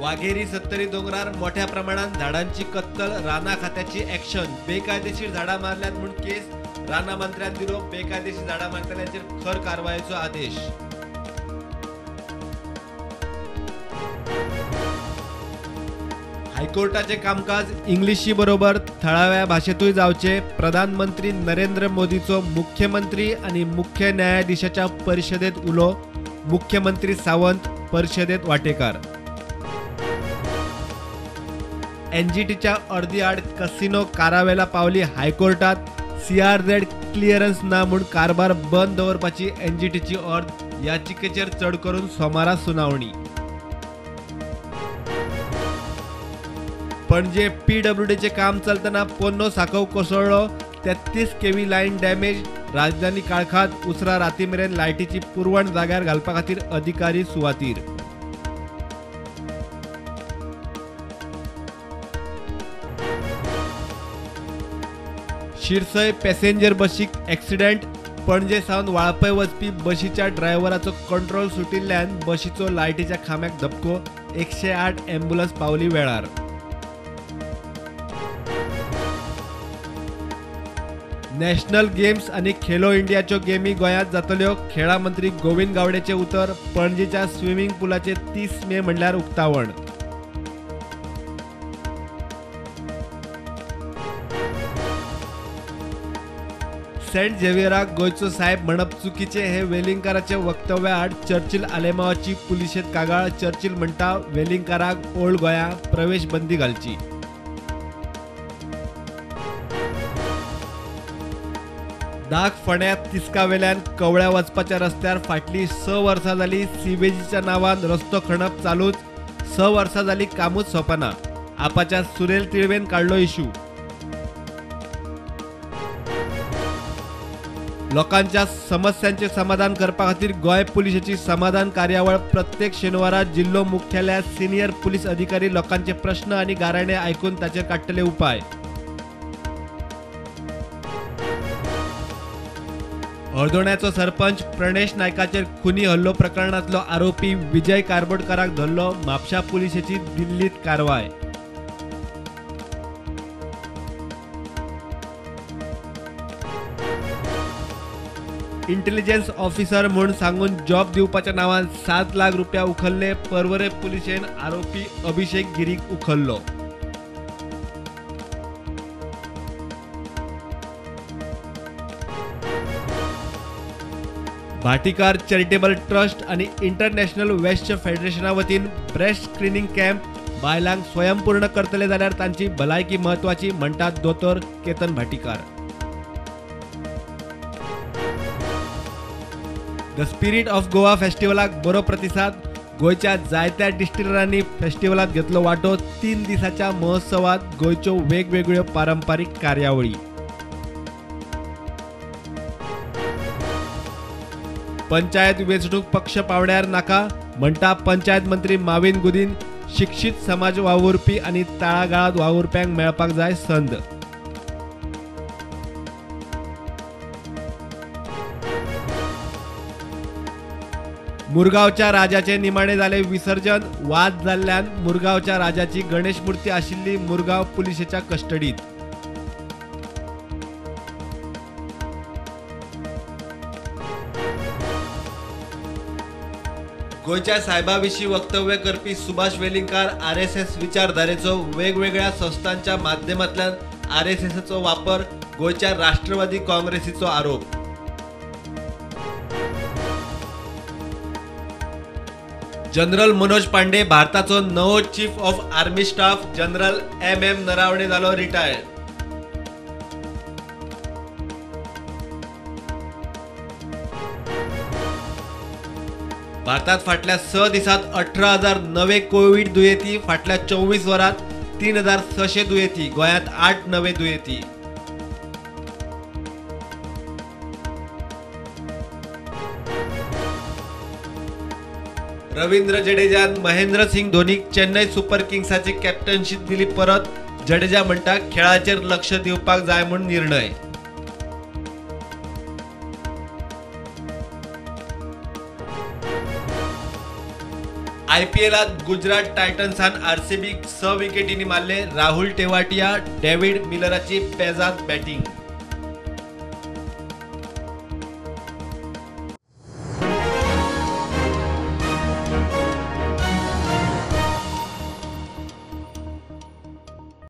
वाघेरी सत्तरी डोंगरार मोठ्या प्रमाणात झाडांची कत्तल, राणा खात्याची ॲक्शन. बेकायदेशीर झाडा मारल्यात म्हणून केस, राणा मंत्र्यान दिलो बेकायदेशीर झाडा मारतल्यांचेर खर कारवायेचो आदेश. हायकोर्टाचे कामकाज इंग्लिशी बरोबर थळाव्या भाषेतूय जावचे. प्रधानमंत्री नरेंद्र मोदीचो मुख्यमंत्री आणि मुख्य न्यायाधीशाच्या परिषदेत उलो. मुख्यमंत्री सावंत परिषदेत वाटेकार. एनजीटीच्या अर्दी आड कसिनो कारावेला पावली हायकोर्टात. CRZ क्लिअरन्स ना म्हूण कारभार बंद दवरपाची एनजीटीची अर्द. याचिकेचेर चड करून सोमारा सुनावणी. पणजे PWDचे काम चलतना पोन्नो साखव कोसळ्ळो. 33 kV लाईन डॅमेज. राजधानी काळखात उसरा राती मेरेन लायटीची पुरवण जाग्यार घालपा खातीर अधिकारी सुवातीर. शिरसय पॅसेंजर बशीक ॲक्सिडेंट. पणजे सावन वाळपय वचपी बशीच्या ड्रायव्हराचो कंट्रोल सुटिल्ल्यान बशीचो लायटीच्या खांब्याक धपको. 108 ॲम्ब्युलन्स पावली वेळार. नॅशनल गेम्स आणि खेलो इंडियाच्यो गेमी गोंयांत जातल्यो. खेळा मंत्री गोविंद गावडेचे उतर. पणजेच्या स्विमींग पुलाचे 30 मे म्हणल्यार उक्तावण. सेंट झेवियराक गोंयचो साहेब म्हणप चुकीचे हे वेलिंगकाराचे वक्तव्या आड चर्चिल आलेमावाची पुलिशेत कागाळ. चर्चिल म्हणटा वेलिंगकाराक ओल्ड गोंया प्रवेश बंदी घालची. दाग फोंड्यात तिस्कावेल्यान कवळ्या वचपाच्या रस्त्यार फाटली 6 वर्सां जाली. सीबेजीच्या नांवान रस्तो खणप चालूच. 6 वर्सां जाली कामूच सोंपना. आपाच्या सुरेल तिळवेन काडलो इशू. लोकांच्या समस्यांचे समाधान करपा खातीर गोंय पुलिशेची समाधान कार्यावळ. प्रत्येक शेनवारा जिल्लो मुख्यालयात सिनियर पुलीस अधिकारी लोकांचे प्रश्न आणि गाराणे आयकून ताचेर काडटले उपाय. हळदोण्याचो सरपंच प्रणेश नायकाचेर खुनी हल्लो प्रकरणातलो आरोपी विजय कारबोडकाराक धरलो. म्हापशा पुलिशेची दिल्लीत कारवाय. इंटेलिजन्स ऑफिसर म्हूण सांगून जॉब दिवपाच्या नांवान 7 लाख रुपया उखल्ले. पर्वरे पुलिशेन आरोपी अभिषेक गिरीक उखल्लो. भाटीकार चॅरिटेबल ट्रस्ट आणि इंटरनॅशनल वेस्ट फेडरेशना वतीन ब्रेस्ट स्क्रीनिंग कॅम्प. बायलांक स्वयंपूर्ण करतले जाल्यार तांची भलायकी महत्वाची म्हणटात दोतोर Ketan Bhatikar. The spirit of Goa फेस्टिवलाक बरो प्रतिसाद. गोंयच्या जायत्या डिस्टिलरांनी फेस्टिवलात घेतलो वांटो. 3 दिसाच्या महोत्सवात गोंयच्यो वेगवेगळ्यो पारंपारीक कार्यावळी. पंचायत वेंचणूक पक्ष पावड्यार नाका म्हणटा पंचायत मंत्री माविन गुदीन. शिक्षीत समाज वावुरपी आणि तळागाळात वावुरप्यांक मेळपाक जाय संद. मुरगांवच्या राजाचे निमाणे जाले विसर्जन. वाद जाल्ल्यान मुरगांवच्या राजाची गणेश मूर्ती आशिल्ली मुरगांव पुलिशेच्या कस्टडीत. गोंयच्या साहेबाविशीं वक्तव्य करपी सुभाष वेलिंगकार. RSS विचारधारेचो वेगवेगळ्या संस्थांच्या माध्यमांतल्यान RSSचो वापर. गोंयच्या राष्ट्रवादी काँग्रेसीचो आरोप. जनरल मनोज पांडे भारताचो नवो chief of army staff. General MM Naravane जालो रिटायर. भारतात फाटल्या 6 दिसात 18,000 नवे कोविड दुयेंती. फाटल्या 24 वरात 3,600 दुयेंती. गोंयांत 8 नवे दुयेंती. रवींद्र जडेजान महेंद्रसिंग धोनीक चेन्नई सुपर किंग्साची कॅप्टनशीप दिली परत. जडेजा म्हणटा खेळाचेर लक्ष दिवपाक जाय म्हूण निर्णय. IPLात गुजरात टायटन्सान RCB 6 विकेटींनी मारले. राहुल टेवाटिया, डेव्हिड मिलरची पेजात बॅटिंग.